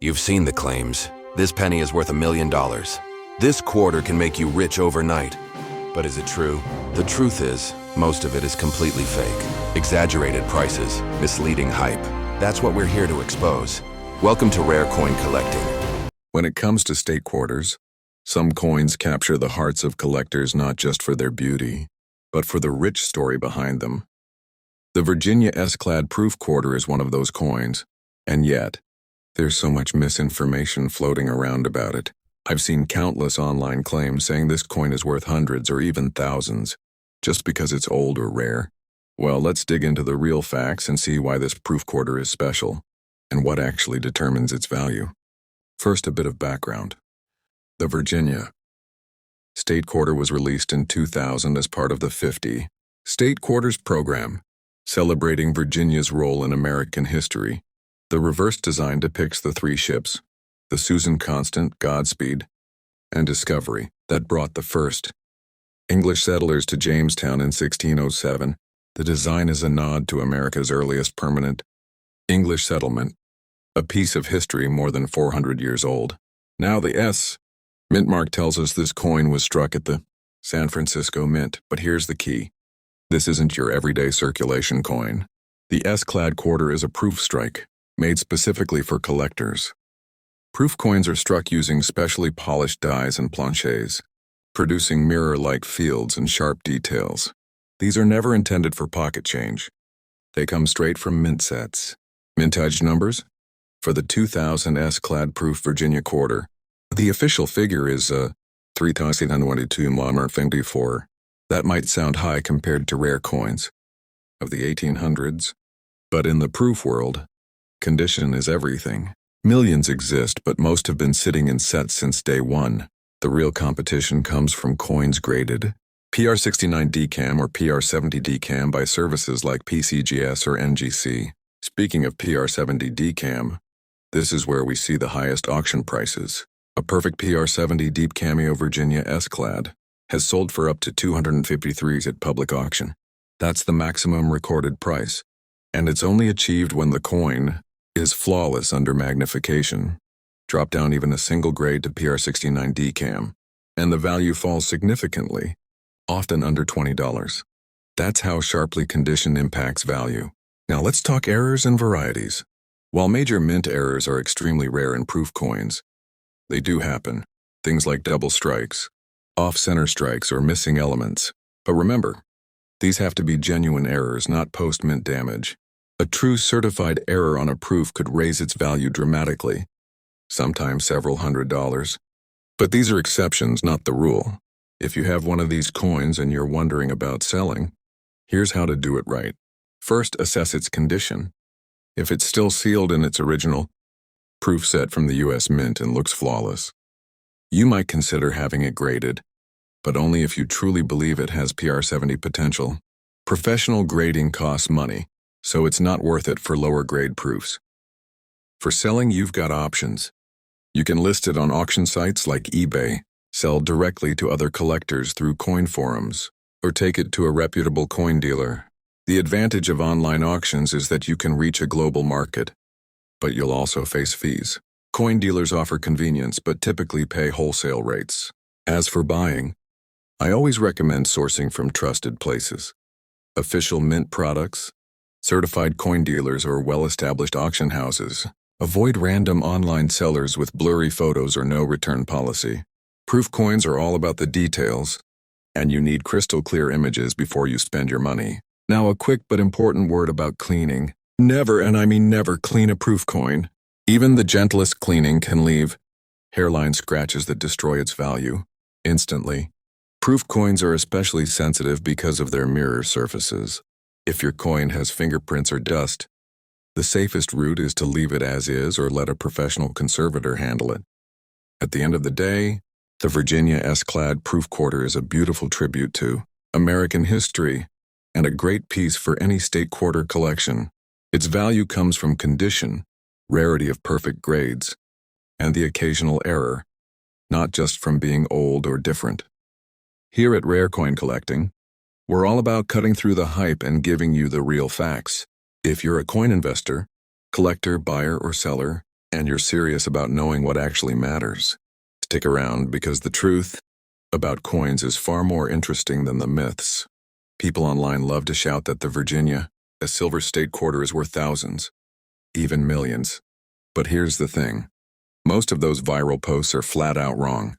You've seen the claims. This penny is worth $1 million. This quarter can make you rich overnight. But is it true? The truth is, most of it is completely fake. Exaggerated prices, misleading hype. That's what we're here to expose. Welcome to Rare Coin Collecting. When it comes to state quarters, some coins capture the hearts of collectors not just for their beauty, but for the rich story behind them. The Virginia S-clad proof quarter is one of those coins, and yet, there's so much misinformation floating around about it. I've seen countless online claims saying this coin is worth hundreds or even thousands, just because it's old or rare. Well, let's dig into the real facts and see why this proof quarter is special, and what actually determines its value. First, a bit of background. The Virginia State Quarter was released in 2000 as part of the 50 State Quarters program, celebrating Virginia's role in American history. The reverse design depicts the three ships, the Susan Constant, Godspeed, and Discovery, that brought the first English settlers to Jamestown in 1607. The design is a nod to America's earliest permanent English settlement, a piece of history more than 400 years old. Now the S mint mark tells us this coin was struck at the San Francisco Mint, but here's the key. This isn't your everyday circulation coin. The S-clad quarter is a proof strike, made specifically for collectors. Proof coins are struck using specially polished dies and planchets, producing mirror-like fields and sharp details. These are never intended for pocket change. They come straight from mint sets. Mintage numbers? For the 2000 S-clad proof Virginia quarter, the official figure is 3,022 That might sound high compared to rare coins of the 1800s, but in the proof world, condition is everything. Millions exist, but most have been sitting in sets since day one. The real competition comes from coins graded PR69 DCAM or PR70 DCAM by services like PCGS or NGC. Speaking of PR70 DCAM, this is where we see the highest auction prices. A perfect PR70 Deep Cameo Virginia S-clad has sold for up to 253s at public auction. That's the maximum recorded price, and it's only achieved when the coin is flawless under magnification. Drop down even a single grade to PR69 DCAM, and the value falls significantly, often under $20. That's how sharply condition impacts value. Now let's talk errors and varieties. While major mint errors are extremely rare in proof coins, they do happen. Things like double strikes, off-center strikes, or missing elements. But remember, these have to be genuine errors, not post-mint damage. A true certified error on a proof could raise its value dramatically, sometimes several $100s. But these are exceptions, not the rule. If you have one of these coins and you're wondering about selling, here's how to do it right. First, assess its condition. If it's still sealed in its original proof set from the US Mint and looks flawless, you might consider having it graded, but only if you truly believe it has PR70 potential. Professional grading costs money, so it's not worth it for lower grade proofs. For selling, you've got options. You can list it on auction sites like eBay, sell directly to other collectors through coin forums, or take it to a reputable coin dealer. The advantage of online auctions is that you can reach a global market, but you'll also face fees. Coin dealers offer convenience but typically pay wholesale rates. As for buying, I always recommend sourcing from trusted places. Official mint products, certified coin dealers, or well-established auction houses. Avoid random online sellers with blurry photos or no return policy. Proof coins are all about the details, and you need crystal clear images before you spend your money. Now a quick but important word about cleaning. Never, and I mean never, clean a proof coin. Even the gentlest cleaning can leave hairline scratches that destroy its value instantly. Proof coins are especially sensitive because of their mirror surfaces. If your coin has fingerprints or dust, the safest route is to leave it as is or let a professional conservator handle it. At the end of the day, the Virginia S-clad proof quarter is a beautiful tribute to American history and a great piece for any state quarter collection. Its value comes from condition, rarity of perfect grades, and the occasional error, not just from being old or different. Here at Rare Coin Collecting, we're all about cutting through the hype and giving you the real facts. If you're a coin investor, collector, buyer, or seller, and you're serious about knowing what actually matters, stick around because the truth about coins is far more interesting than the myths. People online love to shout that the Virginia, a silver state quarter, is worth thousands, even millions. But here's the thing. Most of those viral posts are flat out wrong.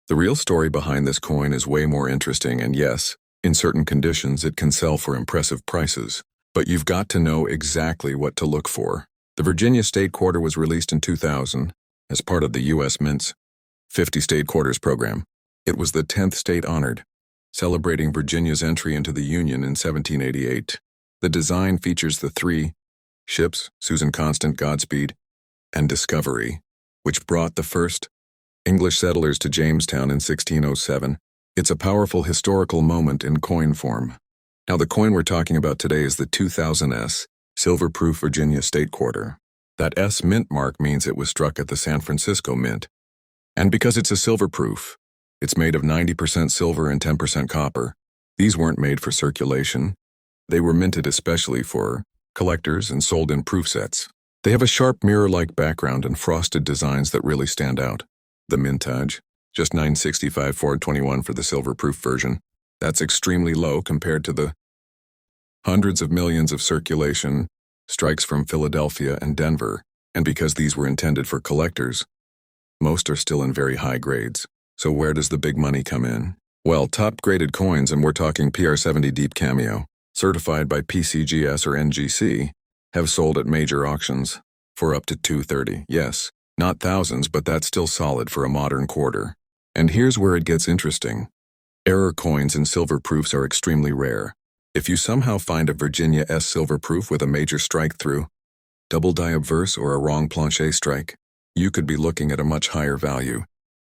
The real story behind this coin is way more interesting, and yes, in certain conditions it can sell for impressive prices. But you've got to know exactly what to look for. The Virginia State Quarter was released in 2000 as part of the U.S. Mint's 50 State Quarters program. It was the 10th state honored, celebrating Virginia's entry into the Union in 1788. The design features the three ships, Susan Constant, Godspeed, and Discovery, which brought the first English settlers to Jamestown in 1607. It's a powerful historical moment in coin form. Now, the coin we're talking about today is the 2000 S silver-proof Virginia State Quarter. That S mint mark means it was struck at the San Francisco Mint. And because it's a silver-proof, it's made of 90% silver and 10% copper. These weren't made for circulation. They were minted especially for collectors and sold in proof sets. They have a sharp mirror-like background and frosted designs that really stand out. The mintage, just $965,421 for the silver-proof version. That's extremely low compared to the hundreds of millions of circulation strikes from Philadelphia and Denver, and because these were intended for collectors, most are still in very high grades. So where does the big money come in? Well, top-graded coins, and we're talking PR70 Deep Cameo, certified by PCGS or NGC, have sold at major auctions for up to $230. Yes, not thousands, but that's still solid for a modern quarter. And here's where it gets interesting. Error coins and silver proofs are extremely rare. If you somehow find a Virginia S silver proof with a major strike through, double die obverse, or a wrong planche strike, you could be looking at a much higher value.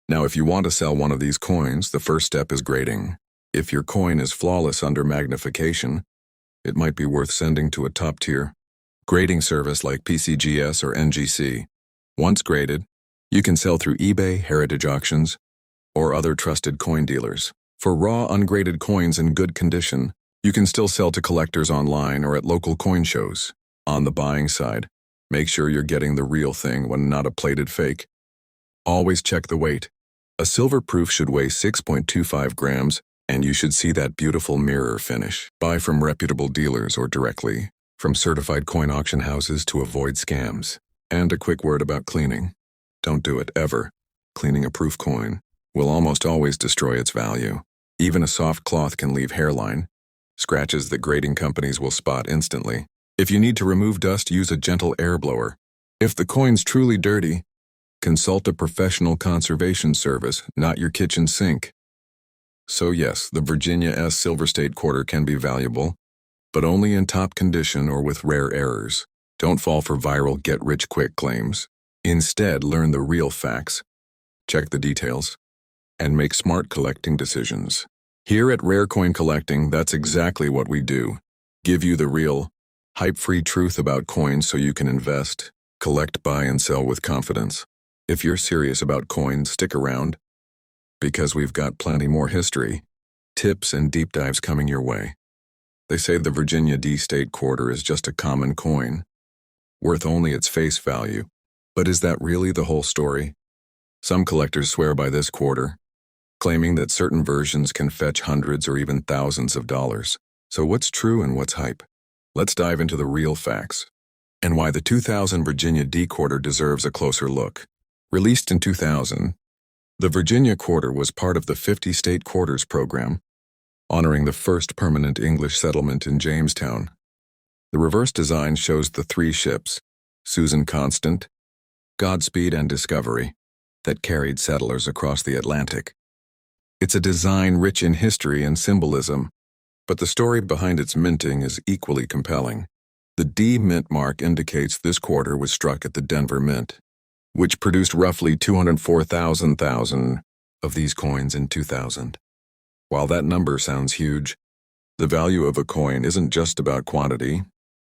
Now, if you want to sell one of these coins, the first step is grading. If your coin is flawless under magnification, it might be worth sending to a top-tier grading service like PCGS or NGC. Once graded, you can sell through eBay, heritage auctions, or other trusted coin dealers. For raw, ungraded coins in good condition, you can still sell to collectors online or at local coin shows. On the buying side, make sure you're getting the real thing when not a plated fake. Always check the weight. A silver proof should weigh 6.25 grams, and you should see that beautiful mirror finish. Buy from reputable dealers or directly from certified coin auction houses to avoid scams. And a quick word about cleaning. Don't do it ever. Cleaning a proof coin will almost always destroy its value. Even a soft cloth can leave hairline, scratches that grading companies will spot instantly. If you need to remove dust, use a gentle air blower. If the coin's truly dirty, consult a professional conservation service, not your kitchen sink. So yes, the Virginia S Silver State Quarter can be valuable, but only in top condition or with rare errors. Don't fall for viral get-rich-quick claims. Instead, learn the real facts, check the details, and make smart collecting decisions. Here at Rare Coin Collecting, that's exactly what we do. Give you the real, hype-free truth about coins so you can invest, collect, buy, and sell with confidence. If you're serious about coins, stick around, because we've got plenty more history, tips, and deep dives coming your way. They say the Virginia D State Quarter is just a common coin, worth only its face value. But is that really the whole story? Some collectors swear by this quarter, claiming that certain versions can fetch hundreds or even thousands of dollars. So what's true and what's hype? Let's dive into the real facts, and why the 2000 Virginia D Quarter deserves a closer look. Released in 2000, the Virginia Quarter was part of the 50 State Quarters program, honoring the first permanent English settlement in Jamestown. The reverse design shows the three ships, Susan Constant, Godspeed, and Discovery, that carried settlers across the Atlantic. It's a design rich in history and symbolism, but the story behind its minting is equally compelling. The D mint mark indicates this quarter was struck at the Denver Mint, which produced roughly 204,000 of these coins in 2000. While that number sounds huge, the value of a coin isn't just about quantity,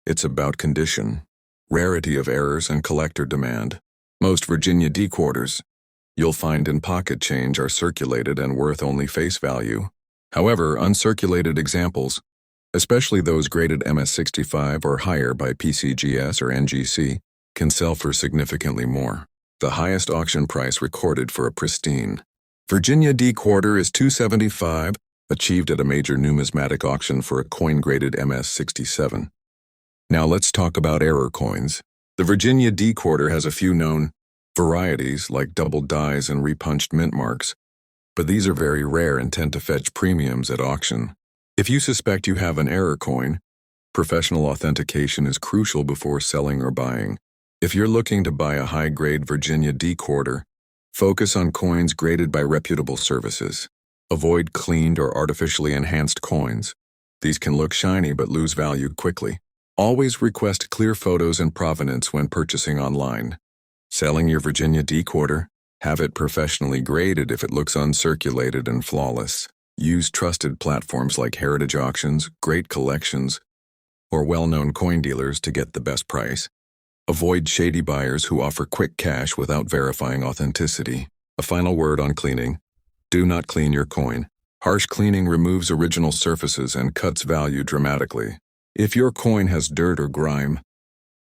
it's about condition, rarity of errors, and collector demand. Most Virginia D quarters you'll find in pocket change are circulated and worth only face value. However, uncirculated examples, especially those graded MS65 or higher by PCGS or NGC, can sell for significantly more. The highest auction price recorded for a pristine Virginia D quarter is $275, achieved at a major numismatic auction for a coin-graded MS-67. Now let's talk about error coins. The Virginia D quarter has a few known varieties like double dies and repunched mint marks, but these are very rare and tend to fetch premiums at auction. If you suspect you have an error coin, professional authentication is crucial before selling or buying. If you're looking to buy a high-grade Virginia D quarter, focus on coins graded by reputable services. Avoid cleaned or artificially enhanced coins. These can look shiny but lose value quickly. Always request clear photos and provenance when purchasing online. Selling your Virginia D quarter? Have it professionally graded if it looks uncirculated and flawless. Use trusted platforms like Heritage Auctions, Great Collections, or well-known coin dealers to get the best price. Avoid shady buyers who offer quick cash without verifying authenticity. A final word on cleaning. Do not clean your coin. Harsh cleaning removes original surfaces and cuts value dramatically. If your coin has dirt or grime,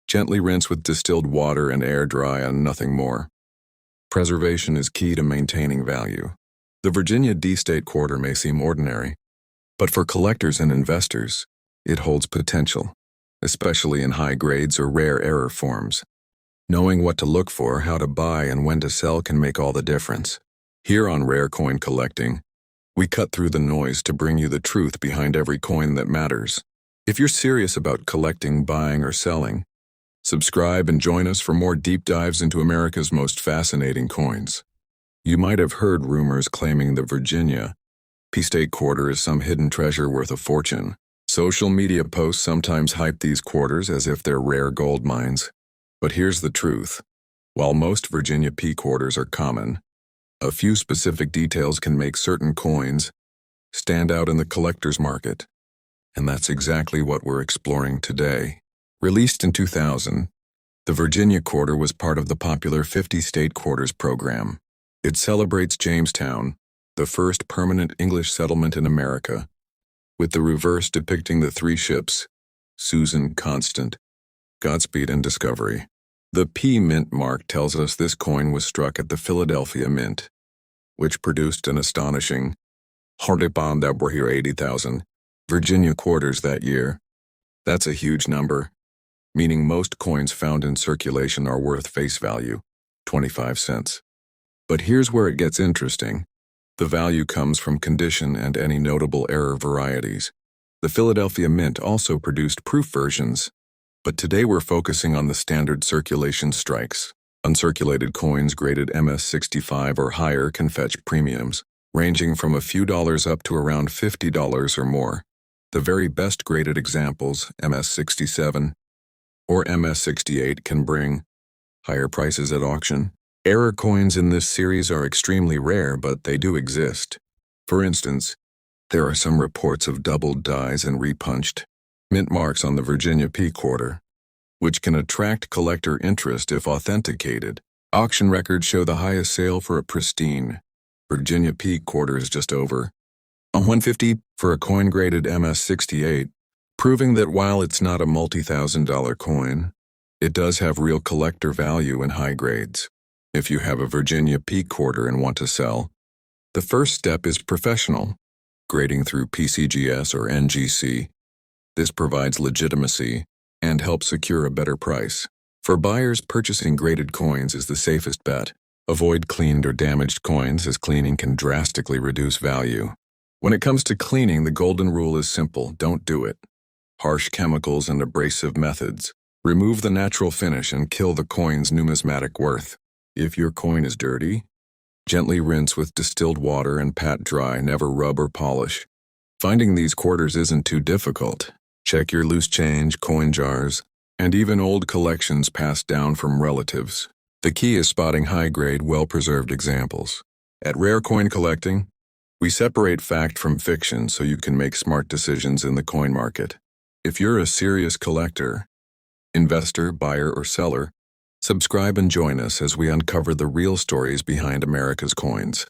gently rinse with distilled water and air dry and nothing more. Preservation is key to maintaining value. The Virginia D State quarter may seem ordinary, but for collectors and investors, it holds potential, especially in high grades or rare error forms. Knowing what to look for, how to buy, and when to sell can make all the difference. Here on Rare Coin Collecting, we cut through the noise to bring you the truth behind every coin that matters. If you're serious about collecting, buying, or selling, subscribe and join us for more deep dives into America's most fascinating coins. You might have heard rumors claiming the Virginia P State quarter is some hidden treasure worth a fortune. Social media posts sometimes hype these quarters as if they're rare gold mines. But here's the truth. While most Virginia P quarters are common, a few specific details can make certain coins stand out in the collector's market. And that's exactly what we're exploring today. Released in 2000, the Virginia quarter was part of the popular 50 State Quarters program. It celebrates Jamestown, the first permanent English settlement in America, with the reverse depicting the three ships, Susan, Constant, Godspeed, and Discovery. The P mint mark tells us this coin was struck at the Philadelphia Mint, which produced an astonishing 80,000 Virginia quarters that year. That's a huge number, meaning most coins found in circulation are worth face value, 25 cents. But here's where it gets interesting. The value comes from condition and any notable error varieties. The Philadelphia Mint also produced proof versions, but today we're focusing on the standard circulation strikes. Uncirculated coins graded MS-65 or higher can fetch premiums, ranging from a few dollars up to around $50 or more. The very best graded examples, MS-67 or MS-68, can bring higher prices at auction. Error coins in this series are extremely rare, but they do exist. For instance, there are some reports of doubled dies and repunched mint marks on the Virginia P quarter, which can attract collector interest if authenticated. Auction records show the highest sale for a pristine Virginia P quarter is just over $150 for a coin graded MS-68, proving that while it's not a multi-thousand-dollar coin, it does have real collector value in high grades. If you have a Virginia P quarter and want to sell, the first step is professional grading through PCGS or NGC. This provides legitimacy and helps secure a better price. For buyers, purchasing graded coins is the safest bet. Avoid cleaned or damaged coins, as cleaning can drastically reduce value. When it comes to cleaning, the golden rule is simple: don't do it. Harsh chemicals and abrasive methods remove the natural finish and kill the coin's numismatic worth. If your coin is dirty, gently rinse with distilled water and pat dry, never rub or polish. Finding these quarters isn't too difficult. Check your loose change, coin jars, and even old collections passed down from relatives. The key is spotting high-grade, well-preserved examples. At Rare Coin Collecting, we separate fact from fiction so you can make smart decisions in the coin market. If you're a serious collector, investor, buyer, or seller, subscribe and join us as we uncover the real stories behind America's coins.